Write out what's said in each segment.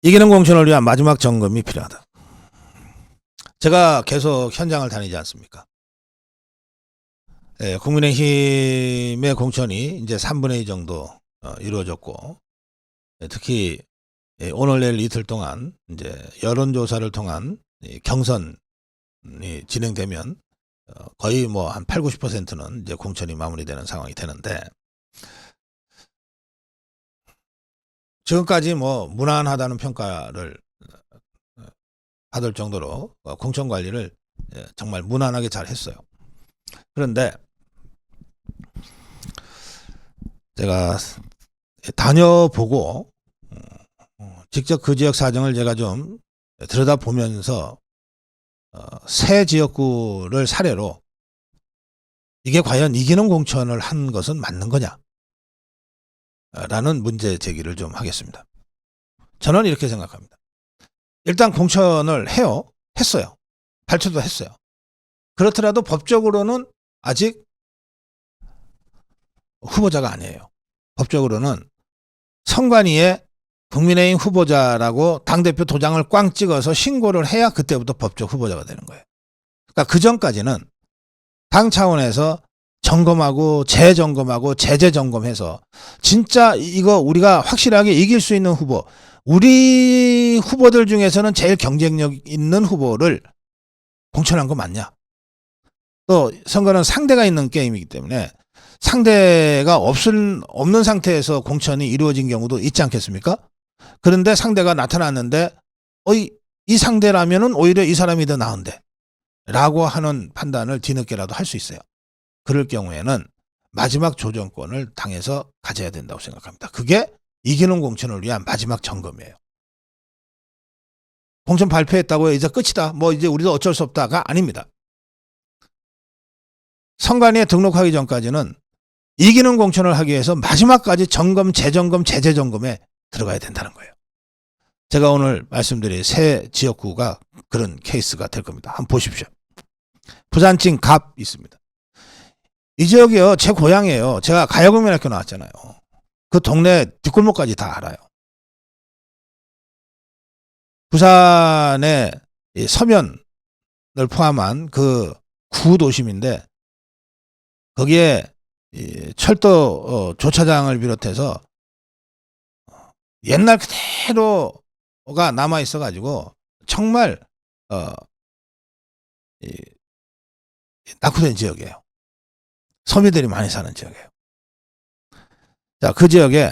이기는 공천을 위한 마지막 점검이 필요하다. 제가 계속 현장을 다니지 않습니까? 예, 국민의힘의 공천이 이제 3분의 2 정도 이루어졌고, 특히 오늘 내일 이틀 동안 이제 여론조사를 통한 경선이 진행되면 거의 뭐 한 8, 90%는 이제 공천이 마무리되는 상황이 되는데, 지금까지 뭐 무난하다는 평가를 받을 정도로 공천 관리를 정말 무난하게 잘 했어요. 그런데 제가 다녀보고 직접 그 지역 사정을 제가 좀 들여다보면서 새 지역구를 사례로 이게 과연 이기는 공천을 한 것은 맞는 거냐 라는 문제 제기를 좀 하겠습니다. 저는 이렇게 생각합니다. 일단 공천을 했어요. 발표도 했어요. 그렇더라도 법적으로는 아직 후보자가 아니에요. 법적으로는 선관위에 국민의힘 후보자라고 당대표 도장을 꽝 찍어서 신고를 해야 그때부터 법적 후보자가 되는 거예요. 그러니까 그 전까지는 당 차원에서 점검하고 재점검하고 재재점검해서 진짜 이거 우리가 확실하게 이길 수 있는 후보, 우리 후보들 중에서는 제일 경쟁력 있는 후보를 공천한 거 맞냐? 또 선거는 상대가 있는 게임이기 때문에 상대가 없는 상태에서 공천이 이루어진 경우도 있지 않겠습니까? 그런데 상대가 나타났는데 이 상대라면은 오히려 이 사람이 더 나은데 라고 하는 판단을 뒤늦게라도 할 수 있어요. 그럴 경우에는 마지막 조정권을 당에서 가져야 된다고 생각합니다. 그게 이기는 공천을 위한 마지막 점검이에요. 공천 발표했다고 이제 끝이다. 뭐 이제 우리도 어쩔 수 없다가 아닙니다. 선관위에 등록하기 전까지는 이기는 공천을 하기 위해서 마지막까지 점검, 재점검, 재재점검에 들어가야 된다는 거예요. 제가 오늘 말씀드린 새 지역구가 그런 케이스가 될 겁니다. 한번 보십시오. 부산진 갑 있습니다. 이 지역이요, 제 고향이에요. 제가 가야국민학교 나왔잖아요. 그 동네 뒷골목까지 다 알아요. 부산의 서면을 포함한 그 구도심인데 거기에 철도 조차장을 비롯해서 옛날 그대로가 남아 있어 가지고 정말 낙후된 지역이에요. 서민들이 많이 사는 지역이에요. 자, 그 지역에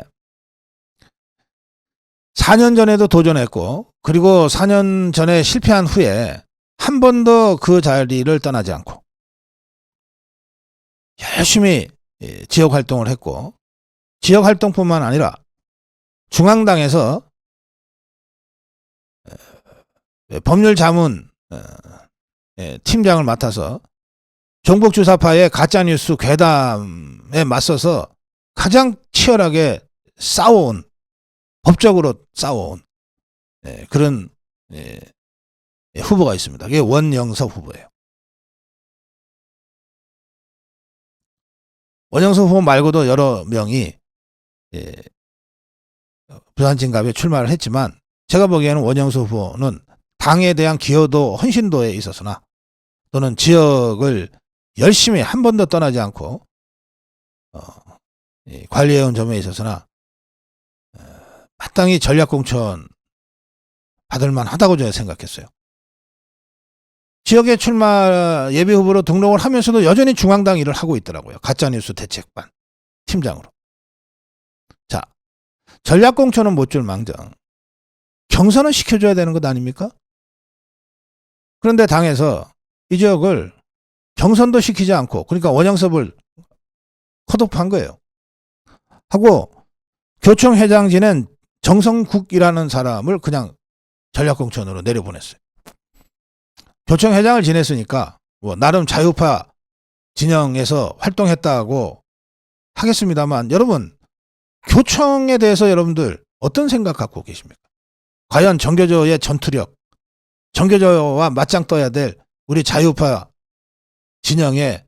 4년 전에도 도전했고, 그리고 4년 전에 실패한 후에 한 번도 그 자리를 떠나지 않고 열심히 지역 활동을 했고, 지역 활동뿐만 아니라 중앙당에서 법률 자문 팀장을 맡아서 종북주사파의 가짜뉴스 괴담에 맞서서 가장 치열하게 싸워온, 법적으로 싸워온 그런 후보가 있습니다. 그게 원영섭 후보예요. 원영섭 후보 말고도 여러 명이 부산진갑에 출마를 했지만 제가 보기에는 원영섭 후보는 당에 대한 기여도 헌신도에 있어서나 또는 지역을 열심히 한 번도 떠나지 않고 관리해온 점에 있어서나 마땅히 전략공천 받을 만하다고 저는 생각했어요. 지역에 출마 예비후보로 등록을 하면서도 여전히 중앙당 일을 하고 있더라고요. 가짜뉴스 대책반 팀장으로. 자, 전략공천은 못 줄 망정 경선은 시켜줘야 되는 것 아닙니까? 그런데 당에서 이 지역을 경선도 시키지 않고, 그러니까 원영섭을 컷오프한 거예요. 하고 교청 회장 지낸 정성국이라는 사람을 그냥 전략공천으로 내려보냈어요. 교청 회장을 지냈으니까 뭐 나름 자유파 진영에서 활동했다고 하겠습니다만, 여러분 교청에 대해서 여러분들 어떤 생각 갖고 계십니까? 과연 정교조의 전투력, 정교조와 맞짱 떠야 될 우리 자유파 진영의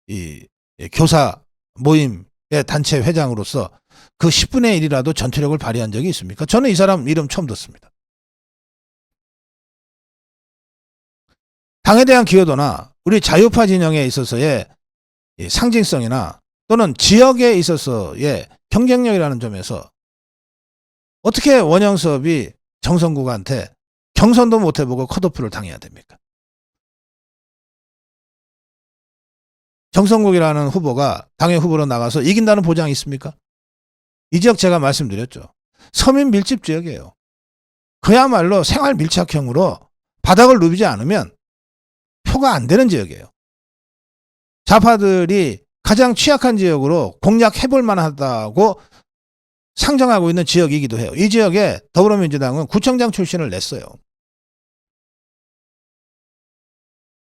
이 교사 모임의 단체 회장으로서 그 10분의 1이라도 전투력을 발휘한 적이 있습니까? 저는 이 사람 이름 처음 듣습니다. 당에 대한 기여도나 우리 자유파 진영에 있어서의 이 상징성이나 또는 지역에 있어서의 경쟁력이라는 점에서 어떻게 원영섭이 정성국한테 경선도 못 해보고 컷오프를 당해야 됩니까? 정성국이라는 후보가 당의 후보로 나가서 이긴다는 보장이 있습니까? 이 지역 제가 말씀드렸죠. 서민 밀집 지역이에요. 그야말로 생활 밀착형으로 바닥을 누비지 않으면 표가 안 되는 지역이에요. 좌파들이 가장 취약한 지역으로 공략해볼 만하다고 상정하고 있는 지역이기도 해요. 이 지역에 더불어민주당은 구청장 출신을 냈어요.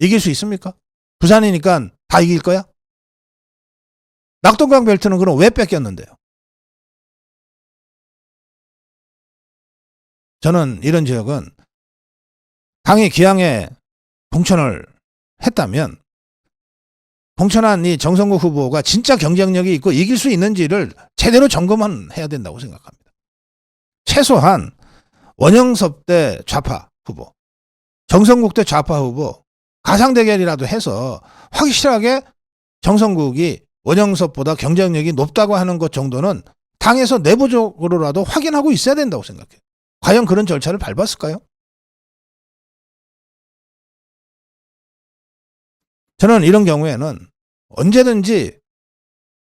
이길 수 있습니까? 부산이니까 다 이길 거야? 낙동강 벨트는 그럼 왜 뺏겼는데요? 저는 이런 지역은 당이 기왕에 공천을 했다면 공천한 이 정성국 후보가 진짜 경쟁력이 있고 이길 수 있는지를 제대로 점검은 해야 된다고 생각합니다. 최소한 원영섭 대 좌파 후보, 정성국 대 좌파 후보 가상대결이라도 해서 확실하게 정성국이 원영섭보다 경쟁력이 높다고 하는 것 정도는 당에서 내부적으로라도 확인하고 있어야 된다고 생각해요. 과연 그런 절차를 밟았을까요? 저는 이런 경우에는 언제든지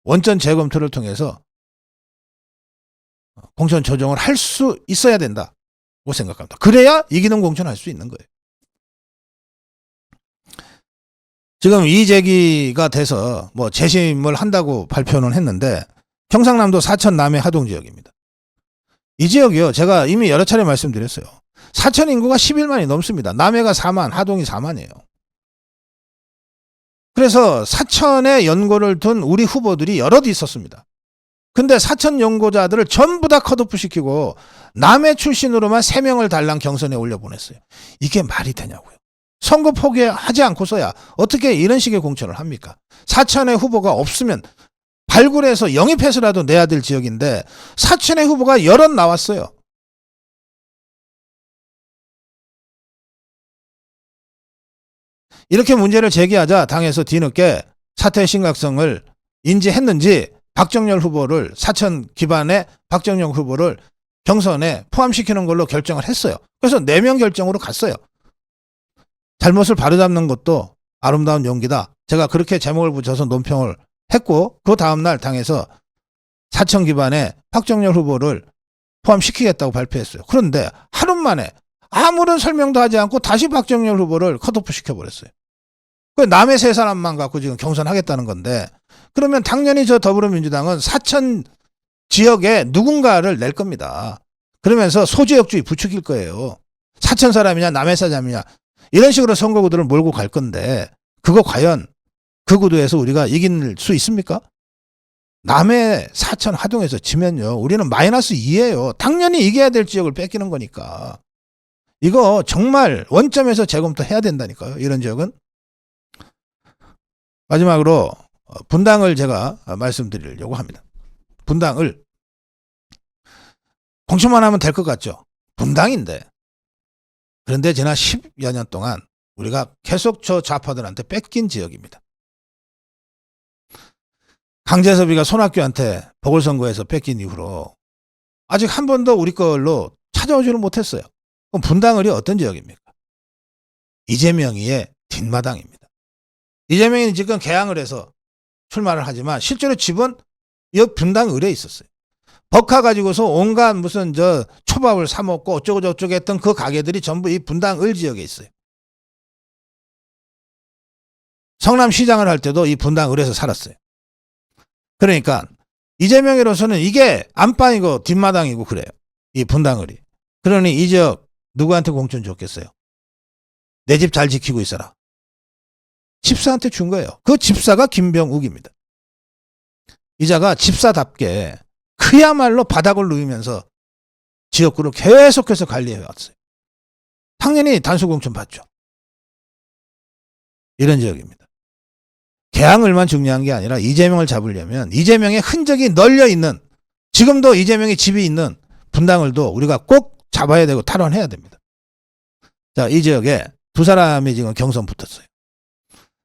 원전 재검토를 통해서 공천 조정을 할 수 있어야 된다고 생각합니다. 그래야 이기는 공천할 수 있는 거예요. 지금 이재기가 돼서 뭐 재심을 한다고 발표는 했는데 경상남도 사천 남해 하동 지역입니다. 이 지역이요. 제가 이미 여러 차례 말씀드렸어요. 사천 인구가 11만이 넘습니다. 남해가 4만, 하동이 4만이에요. 그래서 사천에 연고를 둔 우리 후보들이 여럿 있었습니다. 근데 사천 연고자들을 전부 다 컷오프 시키고 남해 출신으로만 3명을 달랑 경선에 올려보냈어요. 이게 말이 되냐고요. 선거 포기하지 않고서야 어떻게 이런 식의 공천을 합니까? 사천의 후보가 없으면 발굴해서 영입해서라도 내야 될 지역인데 사천의 후보가 여럿 나왔어요. 이렇게 문제를 제기하자 당에서 뒤늦게 사태의 심각성을 인지했는지 박정렬 후보를 사천 기반의 박정렬 후보를 경선에 포함시키는 걸로 결정을 했어요. 그래서 4명 결정으로 갔어요. 잘못을 바로잡는 것도 아름다운 용기다. 제가 그렇게 제목을 붙여서 논평을 했고 그 다음날 당에서 사천 기반의 박정렬 후보를 포함시키겠다고 발표했어요. 그런데 하루 만에 아무런 설명도 하지 않고 다시 박정렬 후보를 컷오프 시켜버렸어요. 그 남의 3사람만 갖고 지금 경선하겠다는 건데 그러면 당연히 저 더불어민주당은 사천 지역에 누군가를 낼 겁니다. 그러면서 소지역주의 부추길 거예요. 사천 사람이냐 남의 사람이냐 이런 식으로 선거구도를 몰고 갈 건데 그거 과연 그 구도에서 우리가 이길 수 있습니까? 남의 사천 하동에서 지면요. 우리는 마이너스 2예요. 당연히 이겨야 될 지역을 뺏기는 거니까. 이거 정말 원점에서 재검토해야 된다니까요. 이런 지역은. 마지막으로 분당을 제가 말씀드리려고 합니다. 분당을 공천만 하면 될 것 같죠. 분당인데. 그런데 지난 10여 년 동안 우리가 계속 저 좌파들한테 뺏긴 지역입니다. 강재섭이가 손학규한테 보궐선거에서 뺏긴 이후로 아직 한 번도 우리 걸로 찾아오지를 못했어요. 그럼 분당을이 어떤 지역입니까? 이재명이의 뒷마당입니다. 이재명이 지금 개항을 해서 출마를 하지만 실제로 집은 이 분당을에 있었어요. 법카 가지고서 온갖 무슨 저 초밥을 사 먹고 어쩌고 저쩌고 했던 그 가게들이 전부 이 분당을 지역에 있어요. 성남시장을 할 때도 이 분당을에서 살았어요. 그러니까 이재명으로서는 이게 안방이고 뒷마당이고 그래요. 이 분당을이. 그러니 이 지역 누구한테 공천 줬겠어요? 내 집 잘 지키고 있어라. 집사한테 준 거예요. 그 집사가 김병욱입니다. 이자가 집사답게 그야말로 바닥을 누이면서 지역구를 계속해서 관리해왔어요. 당연히 단수공천 받죠. 이런 지역입니다. 개항을만 중요한 게 아니라 이재명을 잡으려면 이재명의 흔적이 널려있는 지금도 이재명의 집이 있는 분당을도 우리가 꼭 잡아야 되고 탈환해야 됩니다. 자, 이 지역에 두 사람이 지금 경선 붙었어요.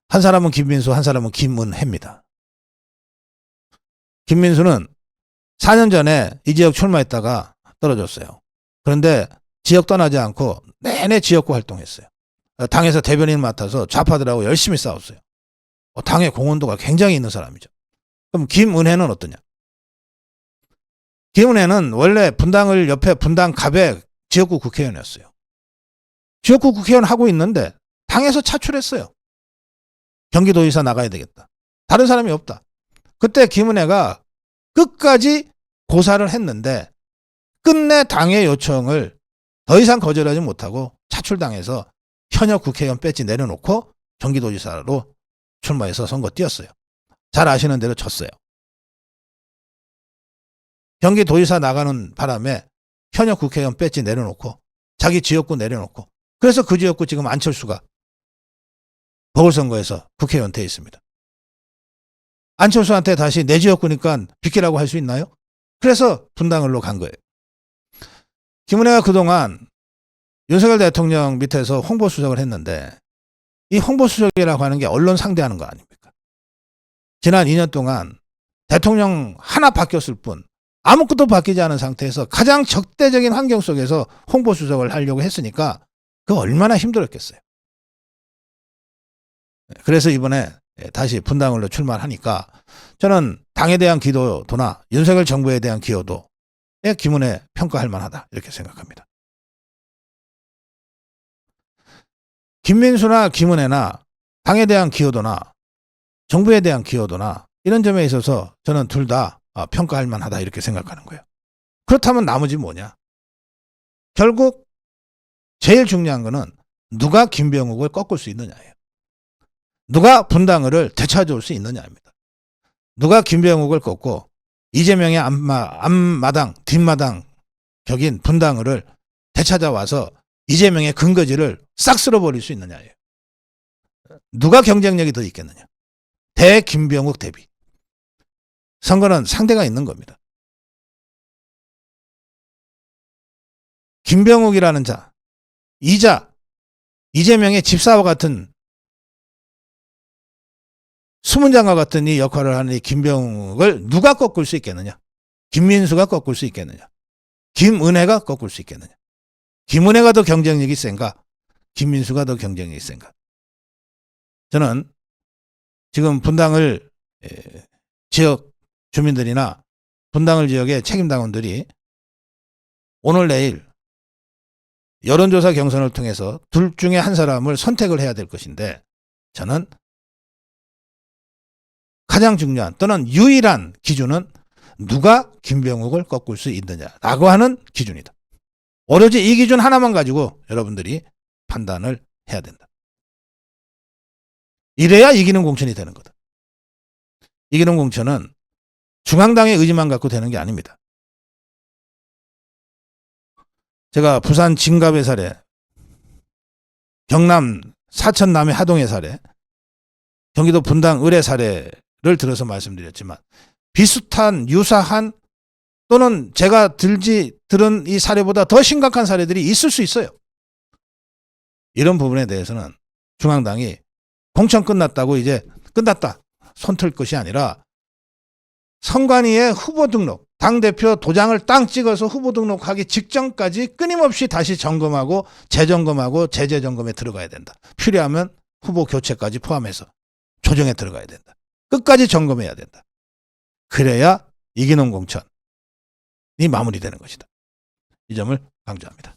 한 사람은 김민수, 한 사람은 김은혜입니다. 김민수는 4년 전에 이 지역 출마했다가 떨어졌어요. 그런데 지역 떠나지 않고 내내 지역구 활동했어요. 당에서 대변인 맡아서 좌파들하고 열심히 싸웠어요. 당의 공헌도가 굉장히 있는 사람이죠. 그럼 김은혜는 어떠냐? 김은혜는 원래 분당을 옆에 분당 갑의 지역구 국회의원이었어요. 지역구 국회의원 하고 있는데 당에서 차출했어요. 경기도지사 나가야 되겠다. 다른 사람이 없다. 그때 김은혜가 끝까지 고사를 했는데 끝내 당의 요청을 더 이상 거절하지 못하고 차출당해서 현역 국회의원 배지 내려놓고 경기도지사로 출마해서 선거 뛰었어요. 잘 아시는 대로 졌어요. 경기도지사 나가는 바람에 현역 국회의원 배지 내려놓고 자기 지역구 내려놓고 그래서 그 지역구 지금 안철수가 보궐선거에서 국회의원 돼 있습니다. 안철수한테 다시 내 지역구니까 비키라고 할 수 있나요? 그래서 분당을로 간 거예요. 김은혜가 그동안 윤석열 대통령 밑에서 홍보수석을 했는데 이 홍보수석이라고 하는 게 언론 상대하는 거 아닙니까? 지난 2년 동안 대통령 하나 바뀌었을 뿐 아무것도 바뀌지 않은 상태에서 가장 적대적인 환경 속에서 홍보수석을 하려고 했으니까 그 얼마나 힘들었겠어요. 그래서 이번에 다시 분당을로 출마하니까 저는 당에 대한 기여도나 윤석열 정부에 대한 기여도에 김은혜 평가할 만하다 이렇게 생각합니다. 김민수나 김은혜나 당에 대한 기여도나 정부에 대한 기여도나 이런 점에 있어서 저는 둘 다 평가할 만하다 이렇게 생각하는 거예요. 그렇다면 나머지 뭐냐? 결국 제일 중요한 거는 누가 김병욱을 꺾을 수 있느냐예요. 누가 분당을을 되찾아올 수 있느냐입니다. 누가 김병욱을 꺾고 이재명의 앞마당 뒷마당 격인 분당을을 되찾아와서 이재명의 근거지를 싹 쓸어버릴 수 있느냐예요. 누가 경쟁력이 더 있겠느냐. 대 김병욱 대비. 선거는 상대가 있는 겁니다. 김병욱이라는 자, 이자, 이재명의 집사와 같은 수문장과 같은 이 역할을 하는 이 김병욱을 누가 꺾을 수 있겠느냐. 김민수가 꺾을 수 있겠느냐. 김은혜가 꺾을 수 있겠느냐. 김은혜가 더 경쟁력이 센가? 김민수가 더 경쟁력이 센가? 저는 지금 분당을 지역 주민들이나 분당을 지역의 책임당원들이 오늘 내일 여론조사 경선을 통해서 둘 중에 한 사람을 선택을 해야 될 것인데 저는 가장 중요한 또는 유일한 기준은 누가 김병욱을 꺾을 수 있느냐라고 하는 기준이다. 오로지 이 기준 하나만 가지고 여러분들이 판단을 해야 된다. 이래야 이기는 공천이 되는 거다. 이기는 공천은 중앙당의 의지만 갖고 되는 게 아닙니다. 제가 부산 진갑의 사례, 경남 사천 남해 하동의 사례, 경기도 분당 을의 사례를 들어서 말씀드렸지만 비슷한 유사한 또는 제가 들은 이 사례보다 더 심각한 사례들이 있을 수 있어요. 이런 부분에 대해서는 중앙당이 공천 끝났다고 이제 끝났다 손틀 것이 아니라 선관위의 후보 등록, 당대표 도장을 땅 찍어서 후보 등록하기 직전까지 끊임없이 다시 점검하고 재점검하고 재점검에 들어가야 된다. 필요하면 후보 교체까지 포함해서 조정에 들어가야 된다. 끝까지 점검해야 된다. 그래야 이기는 공천이 마무리되는 것이다. 이 점을 강조합니다.